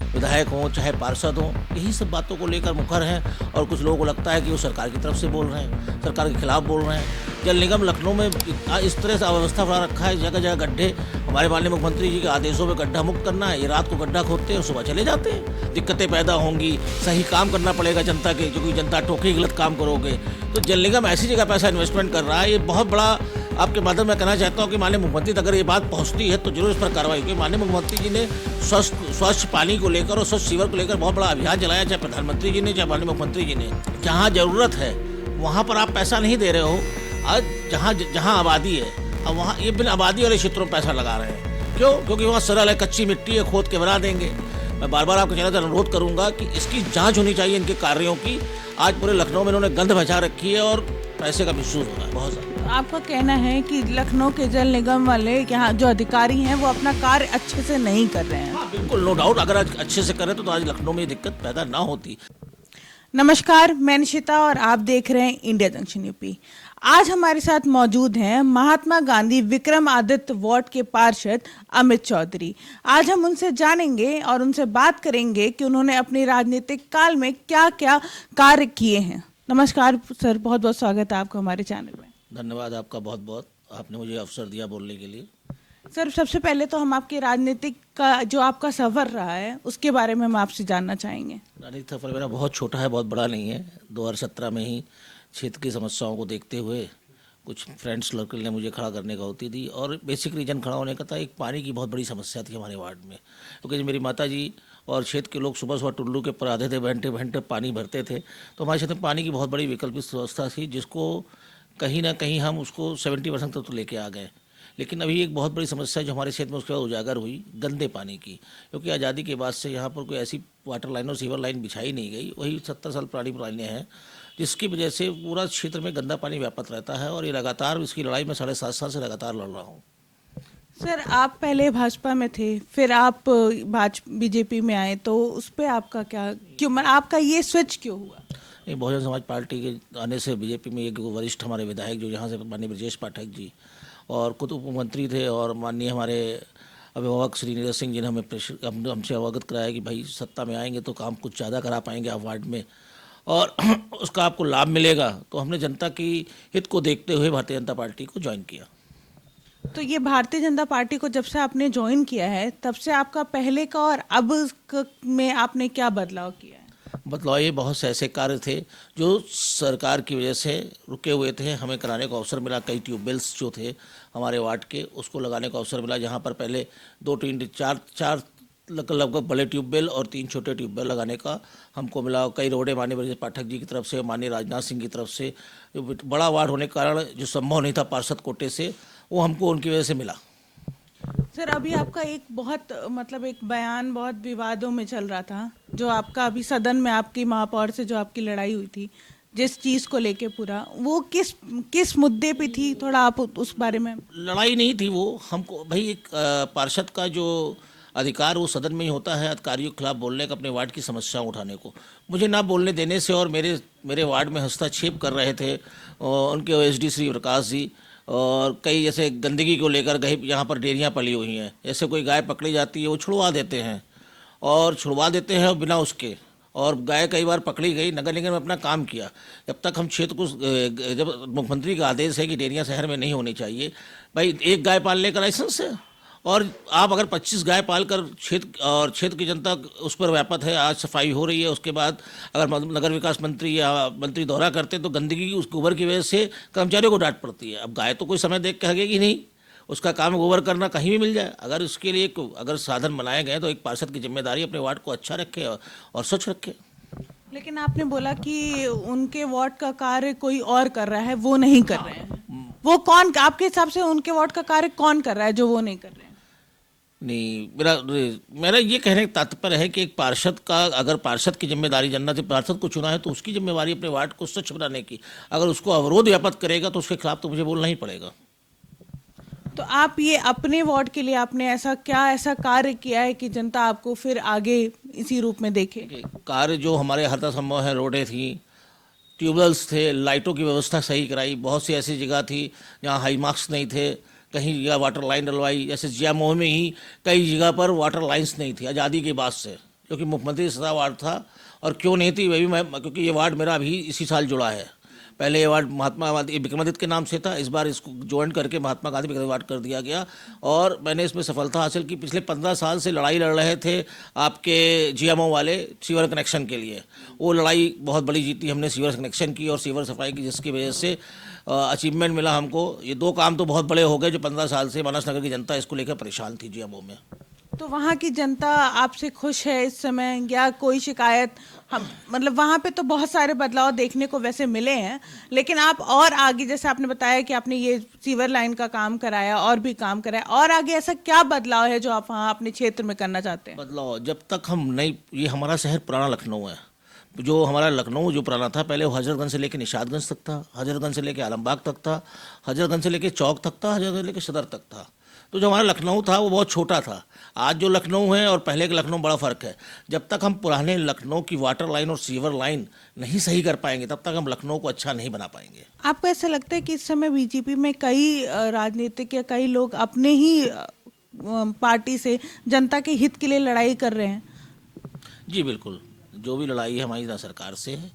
विधायक हों चाहे पार्षद हों, यही सब बातों को लेकर मुखर हैं और कुछ लोगों को लगता है कि वो सरकार की तरफ से बोल रहे हैं, सरकार के खिलाफ बोल रहे हैं। जल निगम लखनऊ में इस तरह से अव्यवस्था बना रखा है, जगह जगह गड्ढे। हमारे माननीय मुख्यमंत्री जी के आदेशों में गड्ढा मुक्त करना है, ये रात को गड्ढा खोदते हैं और सुबह चले जाते हैं। दिक्कतें पैदा होंगी, सही काम करना पड़ेगा जनता के, क्योंकि जनता टोकेगी गलत काम करोगे। तो जल निगम ऐसी जगह पैसा इन्वेस्टमेंट कर रहा है, ये बहुत बड़ा आपके माध्यम में कहना चाहता हूँ कि माननीय मुख्यमंत्री तक अगर ये बात पहुँचती है तो जरूर इस पर कार्रवाई होगी। माननीय मुख्यमंत्री जी ने स्वच्छ पानी को लेकर और स्वच्छ सीवर को लेकर बहुत बड़ा अभियान चलाया, चाहे प्रधानमंत्री जी ने चाहे माननीय मुख्यमंत्री जी ने। जहाँ ज़रूरत है वहाँ पर आप पैसा नहीं दे रहे हो, आज जहाँ आबादी है अब वहाँ ये बिन आबादी वाले क्षेत्रों में पैसा लगा रहे हैं। क्यों? क्योंकि वहाँ सरल है, कच्ची मिट्टी है, खोद के बना देंगे। मैं बार बार आपके चैनल से अनुरोध करूँगा कि इसकी जाँच होनी चाहिए इनके कार्यों की। आज पूरे लखनऊ में इन्होंने गंध मचा रखी है और पैसे का मिसयूज हो रहा है बहुत ज़्यादा। आपका कहना है कि लखनऊ के जल निगम वाले यहाँ जो अधिकारी हैं वो अपना कार्य अच्छे से नहीं कर रहे हैं। हाँ बिल्कुल, नो डाउट। अगर आज अच्छे से करें तो आज लखनऊ में ये दिक्कत पैदा ना होती। नमस्कार, मैं निशिता और आप देख रहे हैं इंडिया जंक्शन यूपी। आज हमारे साथ मौजूद हैं महात्मा गांधी विक्रमादित्य वार्ड के पार्षद अमित चौधरी। आज हम उनसे जानेंगे और उनसे बात करेंगे कि उन्होंने अपने राजनीतिक काल में क्या क्या कार्य किए हैं। नमस्कार सर, बहुत बहुत स्वागत है आपका हमारे चैनल में। धन्यवाद आपका बहुत बहुत, आपने मुझे अवसर दिया बोलने के लिए। सर, सबसे पहले तो हम आपके राजनीतिक का जो आपका सफ़र रहा है उसके बारे में हम आपसे जानना चाहेंगे। राजनीतिक सफर मेरा बहुत छोटा है, बहुत बड़ा नहीं है। 2017 में ही क्षेत्र की समस्याओं को देखते हुए कुछ फ्रेंड्स सर्कल ने मुझे खड़ा करने का होती थी और बेसिक रीजन खड़ा होने का था, एक पानी की बहुत बड़ी समस्या थी हमारे वार्ड में। क्योंकि मेरी माता जी और क्षेत्र के लोग सुबह सुबह टुल्लू के ऊपर आते थे, घंटे घंटे पानी भरते थे। तो हमारे क्षेत्र में पानी की बहुत बड़ी वैकल्पिक व्यवस्था थी, जिसको कहीं ना कहीं हम उसको 70% तक तो लेके आ गए। लेकिन अभी एक बहुत बड़ी समस्या जो हमारे क्षेत्र में उसके बाद उजागर हुई, गंदे पानी की। क्योंकि आज़ादी के बाद से यहाँ पर कोई ऐसी वाटर लाइन और सीवर लाइन बिछाई नहीं गई, वही 70 साल पुरानी लाइनें हैं, जिसकी वजह से पूरा क्षेत्र में गंदा पानी व्याप्त रहता है। और ये लगातार इसकी लड़ाई में 7.5 साल से लगातार लड़ रहा हूँ। सर, आप पहले भाजपा में थे, फिर आप बीजेपी में आए, तो उस पर आपका क्या, क्यों आपका ये स्विच क्यों हुआ? नहीं, बहुजन समाज पार्टी के आने से बीजेपी में एक वरिष्ठ हमारे विधायक जो यहाँ से माननीय ब्रजेश पाठक जी और खुद उप मुख्यमंत्री थे और माननीय हमारे अभिभावक श्री नीरज सिंह जी ने हमसे अवगत कराया कि भाई सत्ता में आएंगे तो काम कुछ ज़्यादा करा पाएंगे आप वार्ड में और उसका आपको लाभ मिलेगा। तो हमने जनता की हित को देखते हुए भारतीय जनता पार्टी को ज्वाइन किया। तो ये भारतीय जनता पार्टी को जब से आपने ज्वाइन किया है तब से आपका पहले का और अब में आपने क्या बदलाव किया है? बदलाव ये बहुत से ऐसे कार्य थे जो सरकार की वजह से रुके हुए थे, हमें कराने का अवसर मिला। कई ट्यूबवेल्स जो थे हमारे वार्ड के, उसको लगाने का अवसर मिला। जहाँ पर पहले 4 लगभग बड़े ट्यूबवेल और 3 छोटे ट्यूबवेल लगाने का हमको मिला। कई रोडें माननीय ब्रजेश पाठक जी की तरफ से, माननीय राजनाथ सिंह की तरफ से, जो बड़ा वार्ड होने के कारण जो संभव नहीं था पार्षद कोटे से, वो हमको उनकी वजह से मिला। सर, अभी आपका एक बहुत एक बयान बहुत विवादों में चल रहा था, जो आपका अभी सदन में आपकी महापौर से जो आपकी लड़ाई हुई थी जिस चीज़ को लेके, पूरा वो किस मुद्दे पे थी? थोड़ा आप उस बारे में। लड़ाई नहीं थी वो, हमको भाई एक पार्षद का जो अधिकार वो सदन में ही होता है अधिकारियों के खिलाफ बोलने का, अपने वार्ड की समस्याएं उठाने को। मुझे ना बोलने देने से और मेरे वार्ड में हस्तक्षेप कर रहे थे उनके OSD श्री प्रकाश जी, और कई जैसे गंदगी को लेकर कहीं यहाँ पर डेयरियाँ पली हुई हैं, जैसे कोई गाय पकड़ी जाती है वो छुड़वा देते हैं और बिना उसके, और गाय कई बार पकड़ी गई, नगर निगम ने अपना काम किया। जब तक हम क्षेत्र को, जब मुख्यमंत्री का आदेश है कि डेयरियाँ शहर में नहीं होनी चाहिए, भाई एक गाय पालने का लाइसेंस है और आप अगर 25 गाय पालकर क्षेत्र की जनता उस पर व्यापत है, आज सफाई हो रही है, उसके बाद अगर नगर विकास मंत्री या मंत्री दौरा करते हैं तो गंदगी की उस गोबर की वजह से कर्मचारियों को डांट पड़ती है। अब गाय तो कोई समय देख के हगेगी नहीं, उसका काम गोबर करना कहीं भी मिल जाए। अगर उसके लिए अगर साधन बनाए गए तो एक पार्षद की जिम्मेदारी अपने वार्ड को अच्छा रखे और स्वच्छ रखे। लेकिन आपने बोला कि उनके वार्ड का कार्य कोई और कर रहा है, वो नहीं कर रहे हैं। वो कौन, आपके हिसाब से उनके वार्ड का कार्य कौन कर रहा है जो वो नहीं कर रहे हैं? नहीं, मेरा ये कहने का तात्पर्य है कि एक पार्षद का, अगर पार्षद की जिम्मेदारी जनता से पार्षद को चुना है तो उसकी जिम्मेदारी अपने वार्ड को स्वच्छ बनाने की। अगर उसको अवरोध व्याप्त करेगा तो उसके खिलाफ तो मुझे बोलना ही पड़ेगा। तो आप ये अपने वार्ड के लिए आपने ऐसा कार्य किया है कि जनता आपको फिर आगे इसी रूप में देखे? कार्य जो हमारे हर संभव है, रोडें थी, ट्यूबवेल्स थे, लाइटों की व्यवस्था सही कराई। बहुत सी ऐसी जगह थी जहाँ हाई मार्क्स नहीं थे, कहीं जगह वाटर लाइन डलवाई। जैसे जियामोह में ही कई जगह पर वाटर लाइन्स नहीं थी आज़ादी के बाद से, जो कि मुख्यमंत्री सदा वार्ड था, और क्यों नहीं थी वह भी मैं, क्योंकि ये वार्ड मेरा अभी इसी साल जुड़ा है। पहले ये वार्ड महात्मा गांधी विक्रमादित्य के नाम से था, इस बार इसको ज्वाइन करके महात्मा गांधी विक्रमादित्य वार्ड कर दिया गया, और मैंने इसमें सफलता हासिल की। पिछले 15 साल से लड़ाई लड़ रहे थे आपके जीएमओ वाले सीवर कनेक्शन के लिए, वो लड़ाई बहुत बड़ी जीती हमने, सीवर कनेक्शन की और सीवर सफाई की, जिसकी वजह से अचीवमेंट मिला हमको। ये 2 काम तो बहुत बड़े हो गए जो 15 साल से मानस नगर की जनता इसको लेकर परेशान थी जीएमओ में। तो वहाँ की जनता आपसे खुश है इस समय, या कोई शिकायत? हम मतलब वहाँ पे तो बहुत सारे बदलाव देखने को वैसे मिले हैं, लेकिन आप और आगे, जैसे आपने बताया कि आपने ये सीवर लाइन का काम कराया और भी काम कराया, और आगे ऐसा क्या बदलाव है जो आप वहाँ अपने क्षेत्र में करना चाहते हैं? बदलाव जब तक हम नहीं, ये हमारा शहर पुराना लखनऊ है, जो हमारा लखनऊ जो पुराना था, पहले वो हजरतगंज से लेकर निशादगंज तक था, हजरतगंज से लेकर आलमबाग तक था, हजरतगंज से लेकर चौक तक था, हजरतगंज से लेकर सदर तक था। तो जो हमारा लखनऊ था वो बहुत छोटा था। आज जो लखनऊ है और पहले के लखनऊ बड़ा फ़र्क है। जब तक हम पुराने लखनऊ की वाटर लाइन और सीवर लाइन नहीं सही कर पाएंगे, तब तक हम लखनऊ को अच्छा नहीं बना पाएंगे। आपको ऐसा लगता है कि इस समय बीजेपी में कई राजनीतिक या कई लोग अपने ही पार्टी से जनता के हित के लिए लड़ाई कर रहे हैं? जी बिल्कुल, जो भी लड़ाई है हमारी ना सरकार से है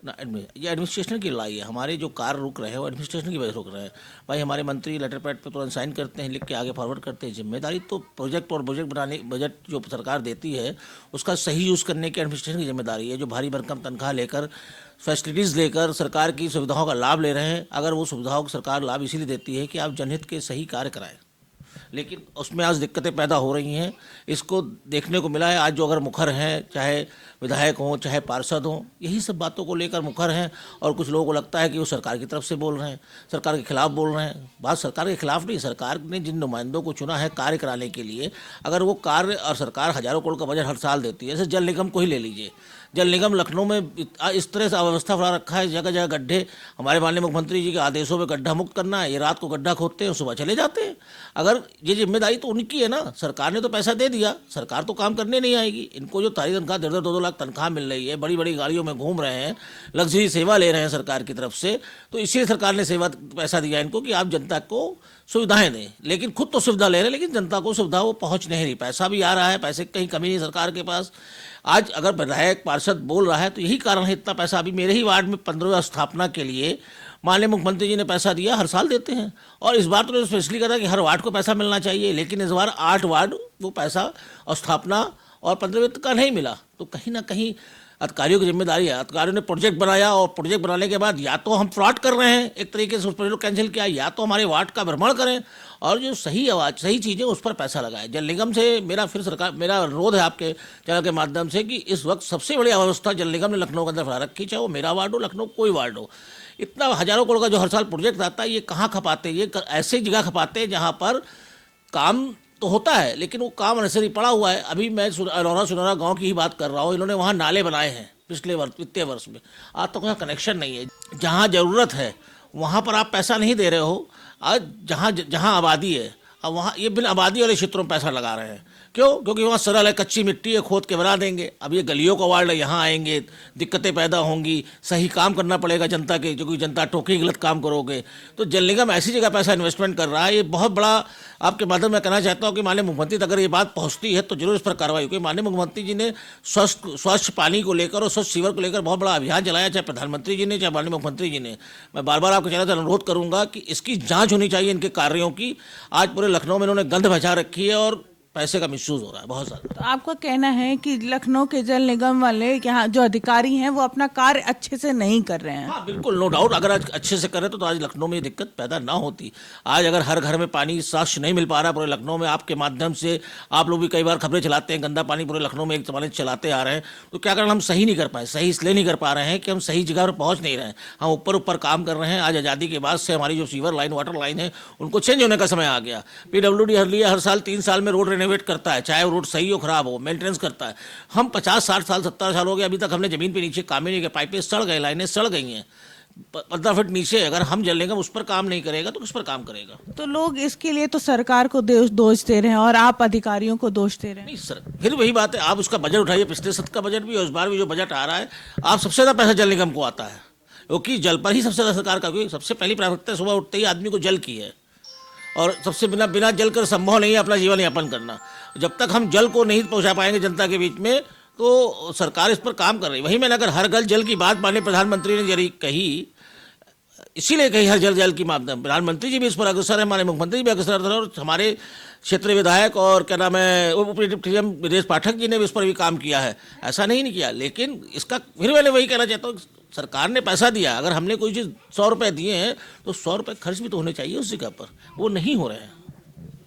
ना ये एडमिनिस्ट्रेशन की लड़ाई है। हमारे जो कार्य रुक रहे हैं वो एडमिनिस्ट्रेशन की वजह से रुक रहे हैं। भाई हमारे मंत्री लेटर पैड पे तुरंत साइन करते हैं, लिख के आगे फॉरवर्ड करते हैं। जिम्मेदारी तो प्रोजेक्ट और प्रोजेक्ट बनाने, बजट जो सरकार देती है उसका सही यूज़ करने की एडमिनिस्ट्रेशन की जिम्मेदारी है, जो भारी भरकम तनख्वाह लेकर, फैसिलिटीज़ लेकर सरकार की सुविधाओं का लाभ ले रहे हैं। अगर वो सुविधाओं का सरकार लाभ इसीलिए देती है कि आप जनहित के सही कार्य कराएं, लेकिन उसमें आज दिक्कतें पैदा हो रही हैं। इसको देखने को मिला है आज, जो अगर मुखर हैं, चाहे विधायक हों चाहे पार्षद हों, यही सब बातों को लेकर मुखर हैं, और कुछ लोगों को लगता है कि वो सरकार की तरफ से बोल रहे हैं, सरकार के खिलाफ बोल रहे हैं। बात सरकार के खिलाफ नहीं, सरकार ने जिन नुमाइंदों को चुना है कार्य कराने के लिए, अगर वो कार्य, और सरकार हज़ारों करोड़ का बजट हर साल देती है। जैसे जल निगम को ही ले लीजिए, जल निगम लखनऊ में इस तरह से अव्यवस्था फैला रखा है, जगह जगह गड्ढे। हमारे माननीय मुख्यमंत्री जी के आदेशों में गड्ढा मुक्त करना है, ये रात को गड्ढा खोदते हैं, सुबह चले जाते हैं। अगर ये जिम्मेदारी तो उनकी है ना, सरकार ने तो पैसा दे दिया, सरकार तो काम करने नहीं आएगी। इनको जो तारी तनख्वाह 1.5-2 लाख तनख्वाह मिल रही है, बड़ी बड़ी गाड़ियों में घूम रहे हैं, लग्जरी सेवा ले रहे हैं सरकार की तरफ से, तो इसीलिए सरकार ने सेवा पैसा दिया इनको कि आप जनता को सुविधाएं दें। लेकिन खुद तो सुविधा ले रहे हैं, लेकिन जनता को सुविधा वो पहुंच नहीं रही। पैसा भी आ रहा है, पैसे की कहीं कमी नहीं सरकार के पास। आज अगर विधायक पार्षद बोल रहा है तो यही कारण है इतना पैसा। अभी मेरे ही वार्ड में 15वें स्थापना के लिए माननीय मुख्यमंत्री जी ने पैसा दिया, हर साल देते हैं, और इस बार तो स्पेशली कहा कि हर वार्ड को पैसा मिलना चाहिए, लेकिन इस बार 8 वार्ड वो पैसा और स्थापना और 15वें का नहीं मिला। तो कहीं ना कहीं अधिकारियों की जिम्मेदारी है। अधिकारियों ने प्रोजेक्ट बनाया, और प्रोजेक्ट बनाने के बाद या तो हम फ्रॉड कर रहे हैं, एक तरीके से उस प्रोजेक्ट कैंसिल किया, या तो हमारे वार्ड का भ्रमण करें और जो सही आवाज़, सही चीज़ें उस पर पैसा लगाएं। जल निगम से मेरा मेरा अनुरोध है आपके चैनल के माध्यम से कि इस वक्त सबसे बड़ी अव्यवस्था जल निगम ने लखनऊ के अंदर फैला रखी, चाहे वो मेरा वार्ड हो, लखनऊ कोई वार्ड हो। इतना हज़ारों करोड़ का जो हर साल प्रोजेक्ट आता है, ये कहाँ खपाते हैं? ये ऐसे जगह खपाते हैं जहाँ पर काम तो होता है, लेकिन वो काम अनसरी पड़ा हुआ है। अभी मैं अलोरा सुनौरा गांव की ही बात कर रहा हूँ, इन्होंने वहाँ नाले बनाए हैं पिछले वित्तीय वर्ष में। आज तक वहाँ कनेक्शन नहीं है। जहाँ ज़रूरत है वहाँ पर आप पैसा नहीं दे रहे हो। आज जहाँ आबादी है, अब वहाँ ये बिन आबादी वाले क्षेत्रों में पैसा लगा रहे हैं। क्यों? क्योंकि वहाँ सरल है, कच्ची मिट्टी है, खोद के बना देंगे। अब ये गलियों का वार्ड है, यहाँ आएंगे, दिक्कतें पैदा होंगी, सही काम करना पड़ेगा जनता के, क्योंकि जनता टोके गलत काम करोगे। तो जल निगम ऐसी जगह पैसा इन्वेस्टमेंट कर रहा है, ये बहुत बड़ा। आपके माध्यम में कहना चाहता हूँ कि माननीय मुख्यमंत्री तक अगर ये बात पहुँचती है तो जरूर इस पर कार्रवाई होगी। माननीय मुख्यमंत्री जी ने स्वच्छ पानी को लेकर और स्वच्छ सीवर को लेकर बहुत बड़ा अभियान चलाया, चाहे प्रधानमंत्री जी ने, चाहे माननीय मुख्यमंत्री जी ने। मैं बार बार आपके चैनल से अनुरोध करूँगा कि इसकी जाँच होनी चाहिए, इनके कार्यों की। आज पूरे लखनऊ में इन्होंने गंध बचा रखी है और पैसे का मिसयूज हो रहा है बहुत ज़्यादा। तो आपका कहना है कि लखनऊ के जल निगम वाले यहाँ जो अधिकारी हैं वो अपना कार्य अच्छे से नहीं कर रहे हैं? हाँ बिल्कुल, नो डाउट। अगर आज अच्छे से करें तो आज लखनऊ में ये दिक्कत पैदा ना होती। आज अगर हर घर में पानी साफ नहीं मिल पा रहा पूरे लखनऊ में, आपके माध्यम से आप लोग भी कई बार खबरें चलाते हैं, गंदा पानी पूरे लखनऊ में एक जमाने से चलाते आ रहे हैं, तो क्या कारण हम सही नहीं कर पाए? सही इसलिए नहीं कर पा रहे हैं कि हम सही जगह पर पहुँच नहीं रहे हैं। हम ऊपर काम कर रहे हैं। आज आज़ादी के बाद से हमारी जो सीवर लाइन, वाटर लाइन है, उनको चेंज होने का समय आ गया। PWD हर साल 3 साल में रोड रेनोवेट करता है, चाहे वो रोड सही हो खराब हो, मेंटेनेंस करता है। हम 50-60 साल 70 साल हो गए, अभी तक हमने जमीन पे नीचे काम ही नहीं किया। पाइपें सड़ गए, लाइनें सड़ गई हैं 15 फीट नीचे। अगर हम जल निगम उस पर काम नहीं करेगा तो किस पर काम करेगा? तो लोग इसके लिए तो सरकार को दोष दे रहे हैं और आप अधिकारियों को दोष दे रहे हैं। नहीं सर, फिर वही बात है, आप उसका बजट उठाइए, पिछले सत्र का बजट भी और इस बार भी जो बजट आ रहा है, आप सबसे ज़्यादा पैसा जल निगम को आता है, क्योंकि जल पर ही सबसे ज़्यादा सरकार का, क्योंकि सबसे पहली प्राथमिकता सुबह उठते ही आदमी को जल की है, और सबसे बिना जल कर संभव नहीं है अपना जीवन यापन करना। जब तक हम जल को नहीं पहुंचा पाएंगे जनता के बीच में, तो सरकार इस पर काम कर रही है। वही मैंने अगर हर घर जल की बात माने प्रधानमंत्री ने जरी कही, इसीलिए कही हर जल जल की माध्यम, प्रधानमंत्री जी भी इस पर अग्रसर है, हमारे मुख्यमंत्री जी भी अग्रसर है, और हमारे क्षेत्रीय विधायक और क्या नाम है उप विदेश पाठक जी ने भी इस पर भी काम किया है, ऐसा नहीं किया। लेकिन इसका फिर मैंने वही कहना चाहता हूँ, सरकार ने पैसा दिया, अगर हमने कोई चीज़ 100 रुपये दिए हैं तो 100 रुपये खर्च भी तो होने चाहिए उस जगह पर, वो नहीं हो रहे हैं।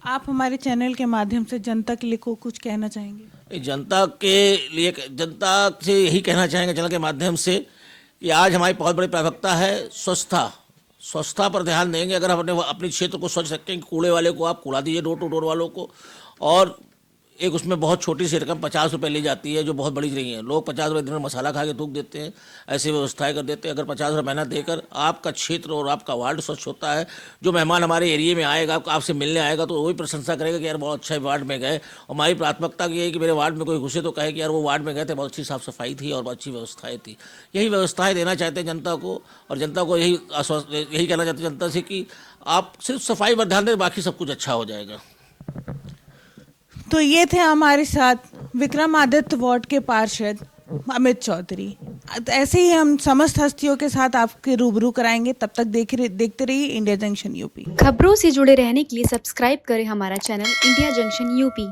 आप हमारे चैनल के माध्यम से जनता के लिए को कुछ कहना चाहेंगे? जनता के लिए, जनता से यही कहना चाहेंगे चैनल के माध्यम से कि आज हमारी बहुत बड़ी प्राथमिकता है स्वच्छता पर ध्यान देंगे। अगर हम अपने क्षेत्र को स्वच्छ रखेंगे, कूड़े वाले को आप कूड़ा दीजिए डोर टू डोर वालों को, और एक उसमें बहुत छोटी सी रकम 50 रुपये ली जाती है जो बहुत बड़ी नहीं है। लोग 50 रुपये दिन में मसाला खा के थूक देते हैं, ऐसी व्यवस्थाएं कर देते हैं। अगर 50 रुपये महीना देकर आपका क्षेत्र और आपका वार्ड स्वच्छ होता है, जो मेहमान हमारे एरिया में आएगा, आपसे मिलने आएगा, तो वही प्रशंसा करेगा कि यार बहुत अच्छा वार्ड में गए। और हमारी प्राथमिकता ये है कि मेरे वार्ड में कोई घुसे तो कहे कि यार वो वार्ड में गए थे, बहुत अच्छी साफ सफाई थी और बहुत अच्छी व्यवस्थाएँ थी। यही व्यवस्थाएँ देना चाहते हैं जनता को, और जनता को यही कहना चाहते हैं जनता से कि आप सिर्फ सफाई पर ध्यान दें, बाकी सब कुछ अच्छा हो जाएगा। तो ये थे हमारे साथ विक्रमादित्य वार्ड के पार्षद अमित चौधरी। ऐसे ही हम समस्त हस्तियों के साथ आपके रूबरू कराएंगे। तब तक देखते रहिए इंडिया जंक्शन यूपी। खबरों से जुड़े रहने के लिए सब्सक्राइब करें हमारा चैनल इंडिया जंक्शन यूपी।